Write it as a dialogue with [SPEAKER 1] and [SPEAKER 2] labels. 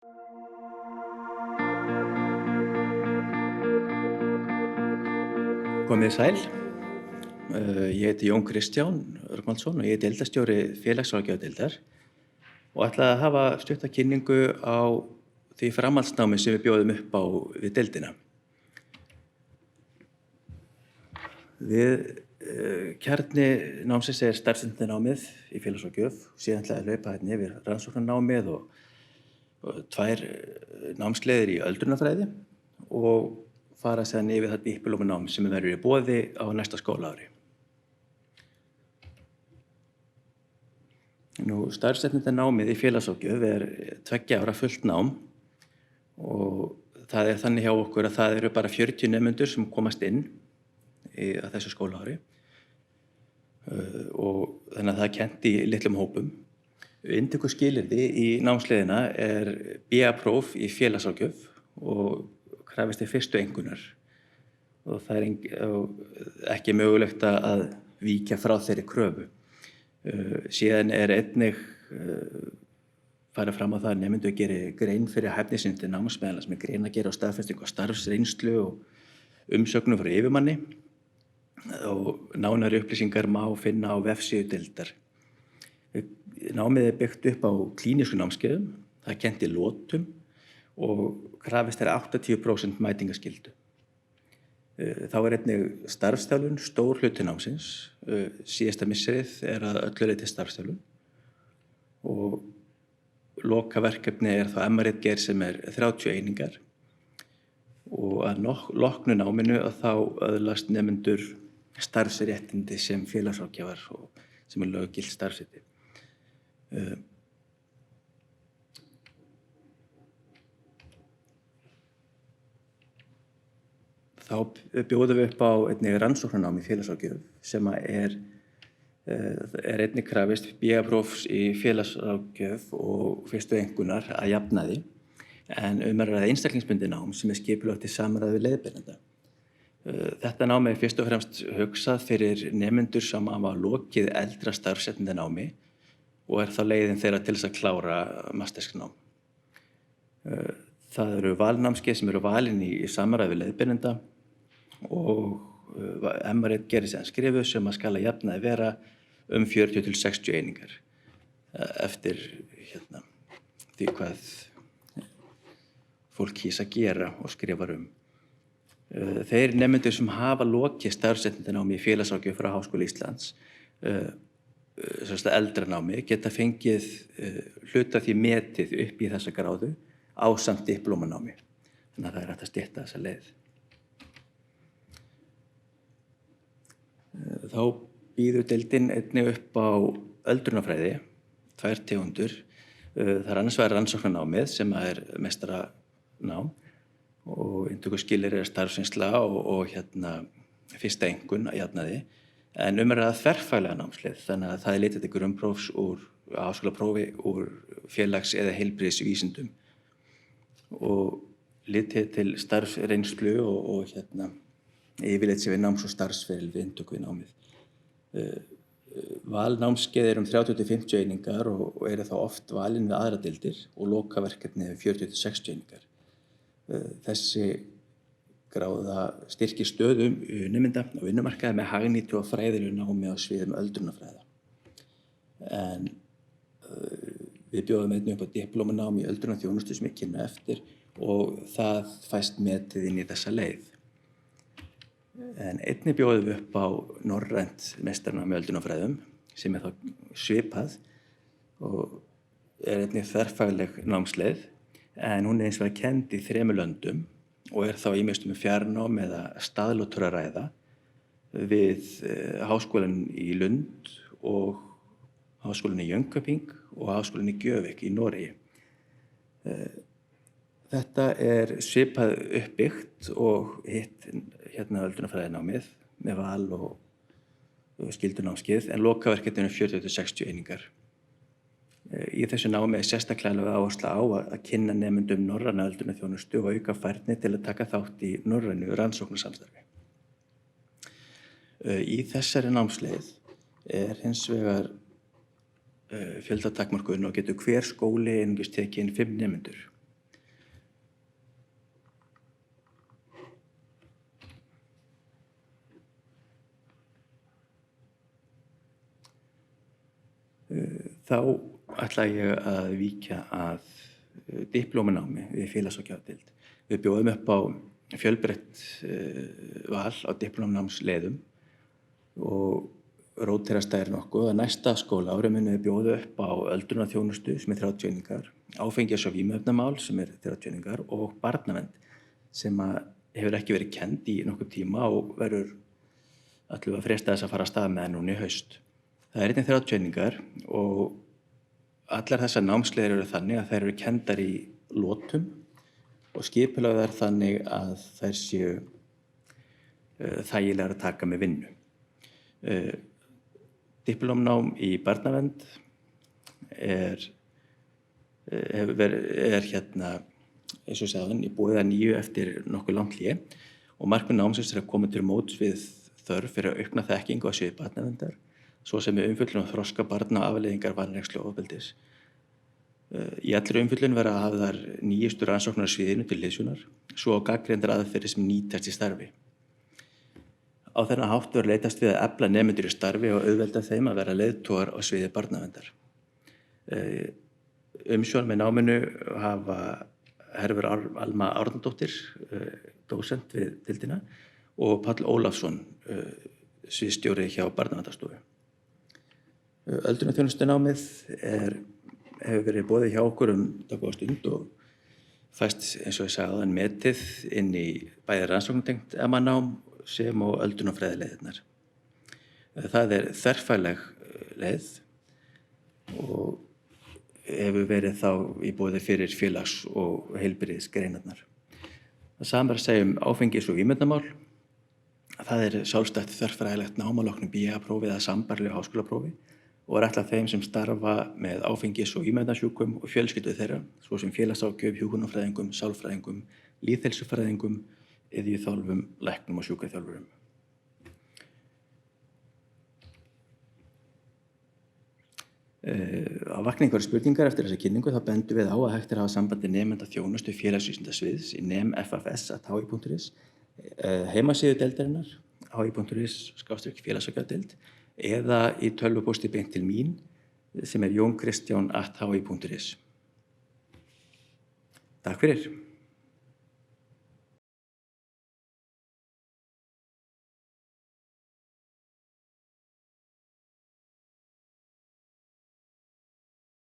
[SPEAKER 1] Komið þið sæl. Ég heiti Jón Kristján Rögnvaldsson og ég er deildarstjóri félagsráðgjafardeildar og ætla að hafa stutta kynningu á því framhaldsnámi sem við bjóðum upp á við deildina. Kjarni námsins er starfsréttindanámið í félagsráðgjöf, síðan ætla ég að hlaupa hérna yfir rannsóknarnámið og tvær námsleiðir í öldrunarfræði og fara síðan yfir það diplómanám sem verður í boði á næsta skólaári. Starfsréttindanámið í félagsráðgjöf er 2 ára fullt nám og það er þannig hjá okkur að það eru bara 40 nemendur sem komast inn á þessu skólaári og þannig að það er kennt í litlum hópum. Inntökuskilyrði í námsleiðina er BA-próf í félagsráðgjöf og krafist fyrstu einkunnar og það er ekki mögulegt að víkja frá þeirri kröfu. Síðan er einnig farið fram á það að nemendur geri grein fyrir hæfni sinni til náms, meðal annars með greinargerð og staðfestingu á starfsreynslu og umsögnum frá yfirmanni og nánari upplýsingar má finna á vefsíðu deildar. Námið er byggt upp á klínísku námskeiðum, það er kennt í lotum og krafist 80% mætingaskyldu. Þá er einnig starfsþjálfun stór hluti námsins. Síðasta missérið er að öllu leyti starfsþjálfun og lokaverkefni er þá MR-ritgerð sem er 30 einingar og að loknu náminu að þá öðlast nemendur starfsréttindi sem félagsráðgjafar og sem er löggilt starfsheiti. Þá bjóðum við upp á einnig rannsóknarnám í félagsráðgjöf sem er einnig krafist BA-prófs í félagsráðgjöf og fyrstu einkunnar að jafnaði, en er að ræða einstaklingsbundið nám sem er skipulagt í samráði við leiðbeinanda. Þetta nám er fyrst og fremst hugsað fyrir nemendur sem hafa lokið eldra starfsréttindanámi og er þá leiðin þeirra til þess að klára mastersnám. Það eru valnámskeið sem eru valin í samráði við leiðbeinanda og MR-ritgerð síðan skrifuð sem að skal að jafnaði vera 40 til 60 einingar eftir því hvað fólk kýs að gera og skrifar um. Þeir nemendur sem hafa lokið starfsréttindanámi í félagsráðgjöf frá Háskóla Íslands, eldra námi, geta fengið hluta því metið upp í þessa gráðu ásamt diplómanámi. Þannig að það er hægt að stytta þessa leið. Þá býður deildin einnig upp á öldrunarfræði, 2 tegundur. Það er annars vegar rannsóknarnámið sem er meistaranám og inntökuskilyrði er starfsreynsla og fyrsta einkunn að jafnaði. En er að þverfaglega námsleið, þannig að það er litið til grunnprófs úr háskólaprófi úr félags- eða heilbrigðisvísindum og litið til starfsreynslu og yfirleitt sem við náms- og starfsferil við inntöku í námið. Valnámskeið er 30 til 50 einingar og eru þá oft valin við aðra deildir og lokaverkefni 40 til 60 einingar. Þessi gráða styrkir stöðu nemenda á vinnumarkaði með hagnýtu og fræðilegu námi á sviðum öldrunarfræða. En við bjóðum einnig upp á diplómanám í öldrunarþjónustu sem ég kynna eftir og það fæst metið inn í þessa leið. En einnig bjóðum við upp á norrænt meistaranám í öldrunarfræðum sem er þá svipað og er einnig þverfagleg námsleið, en hún er eins vegar kennd í 3 löndum og er þá ýmist fjarnám eða staðlótur að ræða við Háskólann í Lund og Háskólann í Jönköping og Háskólann í Gjøvik í Noregi. Þetta er svipað uppbyggt og hitt öldrunarfræðinámið með val og skyldunámskeið, en lokaverkefni 40 til 60 einingar. Í þessu námi er sérstaklega lögð áhersla á að kynna nemendum norræna öldrunarþjónustu og auka færni til að taka þátt í norrænu rannsóknarsamstarfi. Í þessari námsleið er hins vegar fjöldatakmörkun og getur hver skóli einungis tekið inn 5 nemendur. Þá ætla ég að víkja að diplómunámi við félagsráðgjafardeild. Við bjóðum upp á fjölbreytt val á diplómunámsleiðum og róterast þær nokkuð. Að næsta skólaári munum við bjóða upp á öldrunarþjónustu sem 30 einingar, áfengis- og vímuefnamál sem 30 einingar og barnavernd sem hefur ekki verið kennd í nokkuð tíma og verður ætlum við að freista þess að fara af stað með núna í haust. Það einnig 30 einingar og allar þessar námsleiðir eru þannig að þær eru kenndar í lotum og skipulagðar þannig að þær séu þægilegar að taka með vinnu. Diplómnám í barnavernd er eins og sagðan í boði að nýju eftir nokkuð langt hlé og markmið námsins er að koma til móts við þörf fyrir að aukna þekkingu á sviði barnaverndar, svo sem með umfjöllun og þroska barna og afleiðingar vanrækslu og ofbeldis. Í allri umfjöllun verða hafðar nýjustu rannsóknar á sviðinu til hliðsjónar, svo á gagnreyndar aðferðir sem nýtast í starfi. Á þennan hátt verður leitast við að efla nemendur í starfi og auðvelda þeim að vera leiðtogar á sviði barnaverndar. Umsjón með náminu hafa Herfur Alma Árnadóttir, dósent við deildina, og Páll Ólafsson, sviðsstjóri hjá Barnaverndarstofu. Öldrunarþjónustunámið hefur verið boðið hjá okkur dágóða stund og fæst, eins og ég sagði áðan, metið inn í bæði rannsóknartengt nám sem og öldrunarfræðileiðirnar. Það er þverfagleg leið og hefur verið þá í boði fyrir félags- og heilbrigðisgreinarnar. Það sama er að segja áfengis- og vímuefnamál. Það er sjálfstætt þverfræðilegt nám að loknu BA-prófi eða sambærilegu háskólaprófi og er ætlað þeim sem starfa með áfengis- og vímuefnasjúkum og fjölskyldu þeirra, svo sem félagsráðgjöf, hjúkrunarfræðingum, sálfræðingum, lýðheilsufræðingum, iðjuþjálfum, læknum og sjúkraþjálfurum. Á vakna einhverjar spurningar eftir þessa kynningu þá bendum við á að hægt er að hafa sambandi nemenda þjónustu félagsvísindasviðs í nemffs@hi.is, heimasíðu deildarinnar hi.is/félagsráðgjafardeild eða í tölvupósti beint til mín sem er jonkristján@hi.is. Takk fyrir.